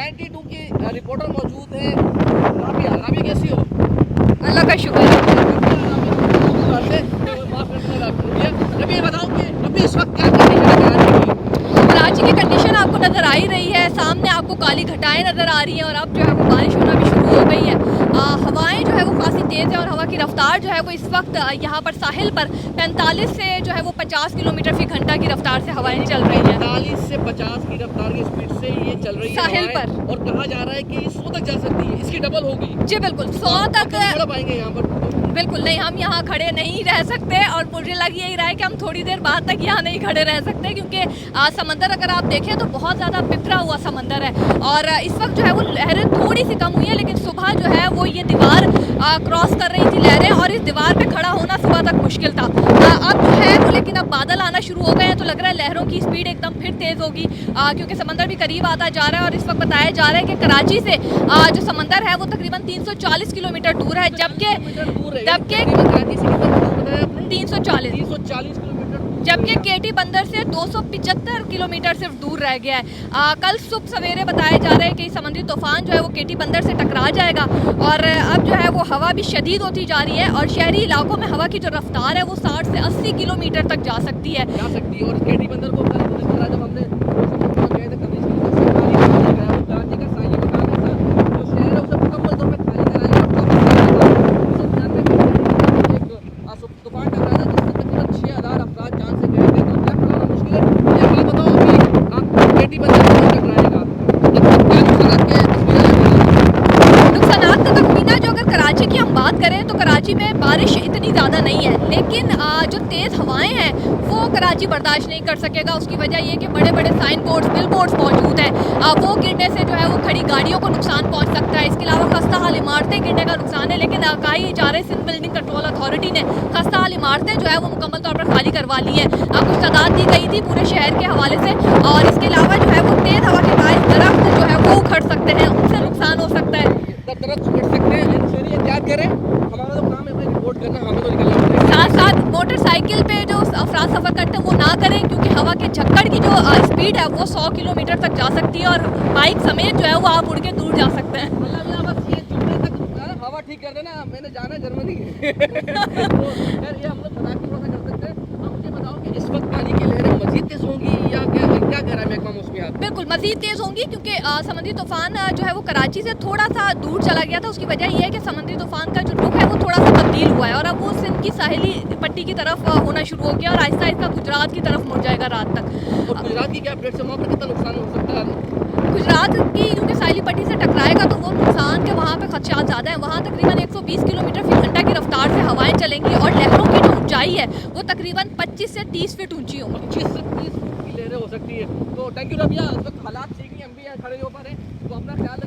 92 की रिपोर्टर मौजूद है। राबी कैसी हो? अल्लाह का शुक्र है। रबी ये बताओ कि अभी इस वक्त क्या कंडीशन है कराची की? कराची की कंडीशन आपको नज़र आ ही रही है, सामने आपको काली घटाएं नज़र आ रही हैं और अब जो है वो बारिश होना भी शुरू हो गई है। हवाएं जो है वो काफ़ी तेज़ है और हवा की रफ्तार जो है वो इस वक्त यहाँ पर साहिल पर 45 से जो है वो 50 किलोमीटर फी घंटा की रफ्तार से हवाएं चल रही हैं। 45 से 50 की रफ्तार की स्पीड से ये चल रही है साहिल हवाएं, पर। और कहा जा रहा है कि 100 तक जा सकती है, इसकी डबल होगी। जी बिल्कुल, 100 तक खड़ा पाएंगे यहाँ पर। बिल्कुल नहीं, हम यहाँ खड़े नहीं रह सकते और मुझे लग यही रहा है कि हम थोड़ी देर बाद तक यहाँ नहीं खड़े रह सकते, क्योंकि समंदर अगर आप देखें तो बहुत ज़्यादा बिखरा हुआ समंदर है और इस वक्त जो है वो लहरें थोड़ी सी कम हुई है, लेकिन सुबह जो है वो ये दीवार क्रॉस कर रही थी लहरें और इस दीवार पे खड़ा होना सुबह तक मुश्किल था। अब जो है वो लेकिन अब बादल आना शुरू हो गए हैं तो लग रहा है लहरों की स्पीड एकदम फिर तेज़ होगी, क्योंकि समंदर भी करीब आता जा रहा है और इस वक्त बताया जा रहा है कि कराची से जो समंदर है वो तकरीबन 340 किलोमीटर दूर है, जबकि 340 जबकि केटी बंदर से 275 किलोमीटर सिर्फ दूर रह गया है। कल सुबह सवेरे बताया जा रहा है कि समुद्री तूफान जो है वो केटी बंदर से टकरा जाएगा और अब जो है वो हवा भी शदीद होती जा रही है और शहरी इलाकों में हवा की जो रफ्तार है वो 60 से 80 किलोमीटर तक जा सकती है। और केटी बंदर को जब हमने कराची में बारिश इतनी ज़्यादा नहीं है, लेकिन जो तेज़ हवाएं हैं वो कराची बर्दाश्त नहीं कर सकेगा। उसकी वजह ये कि बड़े बड़े साइन बोर्ड्स बिल बोर्ड्स मौजूद हैं, वो गिरने से जो है वो खड़ी गाड़ियों को नुकसान पहुंच सकता है। इसके अलावा खस्ता हाल इमारतें गिरने का नुकसान है, लेकिन इकाई इजारे सिंध बिल्डिंग कंट्रोल अथॉरिटी ने खस्ता हाल इमारतें जो है वो मुकम्मल तौर पर खाली करवा ली है। कुछ तादाद दी गई थी पूरे शहर के हवाले से और इसके अलावा जो है वो तेज़ हवा के बायस दरख्त जो है वो उखड़ सकते हैं, उनसे नुकसान हो सकता है। क्या करें, हमारा तो काम है रिपोर्ट करना, हमें तो निकलना पड़ेगा। साथ साथ मोटरसाइकिल पे जो अफराद सफ़र करते हैं वो ना करें, क्योंकि हवा के झक्कड़ की जो स्पीड है वो 100 किलोमीटर तक जा सकती है और बाइक समेत जो है वो आप उड़ के दूर जा सकते हैं। बस ये जुमले तक हवा ठीक कर देना, मैंने जाना है जर्मनी। तो यार ये हम लोग मजाक थोड़ा सा कर सकते हैं। आप मुझे बताओ कि इस वक्त पानी की लहरें मजीद तेज होंगी या क्या क्या कह रहा है महकमा मौसमियात? बिल्कुल मजीद तेज़ होंगी, क्योंकि समुद्री तूफान जो है वो कराची से थोड़ा सा दूर चला गया था। उसकी वजह यह है कि समुद्री तूफान का जो रुख है वो थोड़ा सा तब्दील हुआ है और अब वो सिंध की साहिली पट्टी की तरफ होना शुरू हो गया और आहिस्ता आहिस्ता गुजरात की तरफ मुड़ जाएगा रात तक। और गुजरात की क्या अपडेट से वहाँ पर कितना नुकसान हो सकता है? गुजरात की क्योंकि साहिली पट्टी से टकराएगा तो वो नुकसान के वहाँ पे खदशात ज़्यादा है। वहाँ तकरीबन 120 किलोमीटर फी घंटा की रफ्तार से हवाएं चलेंगी और लहरों की जो ऊंचाई है वो तकरीबन 25 से 30 फीट ऊंची होगी। 25 से 30 फीट की लहरें हो सकती है। तो थैंक यू रबिया, इस वक्त हालात ठीक नहीं, हम भी यहाँ खड़े हो पा रहे हैं, तो अपना ख्याल